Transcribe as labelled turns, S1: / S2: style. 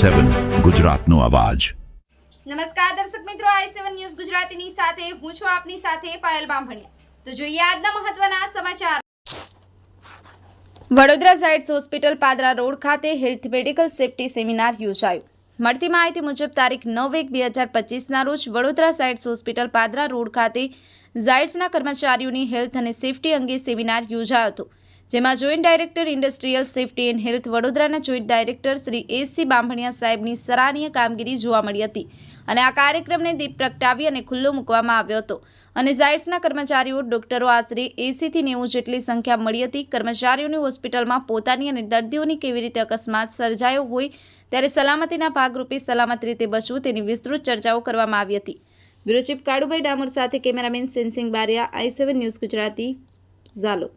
S1: i7 ગુજરાતનો અવાજ।
S2: નમસ્કાર દર્શક મિત્રો, i7 ન્યૂઝ ગુજરાતીની સાથે હું છું આપની સાથે પાયલ બામભણિયા। તો જોઈએ આજના મહત્વના સમાચાર। વડોદરા ઝાયડ્સ હોસ્પિટલ પાદરા રોડ ખાતે હેલ્થ મેડિકલ સેફટી સેમિનાર યોજાયો। મળતી માહિતી મુજબ તારીખ 9/1/2025ના રોજ વડોદરા ઝાયડ્સ હોસ્પિટલ પાદરા રોડ ખાતે ઝાયડ્સના કર્મચારીઓની હેલ્થ અને સેફટી અંગે સેમિનાર યોજાયો હતો, જેમાં joint director industrial safety and health વડોદરાના joint director Shri SC Bambhania સાહેબની સરાહનીય કામગીરી જોવા મળી હતી અને આ કાર્યક્રમને દીપ પ્રગટાવી અને ખુલ્લો મૂકવામાં આવ્યો હતો અને ઝાયડ્સના કર્મચારીઓ ડોક્ટરો આશરે 80 થી 90 જેટલી સંખ્યા મળી હતી। કર્મચારીઓની હોસ્પિટલમાં પોતાની અને દર્દીઓની કેવી રીતે અકસ્માત સર્જાયો હોય ત્યારે સલામતીના ભાગરૂપે સલામત રીતે બચવું તેની વિસ્તૃત ચર્ચાઓ કરવામાં આવી હતી। બ્યુરો ચીફ કાળુભાઈ ડામોર સાથે cameraman sensing Bariya, i7 news Gujarati, Jhalod.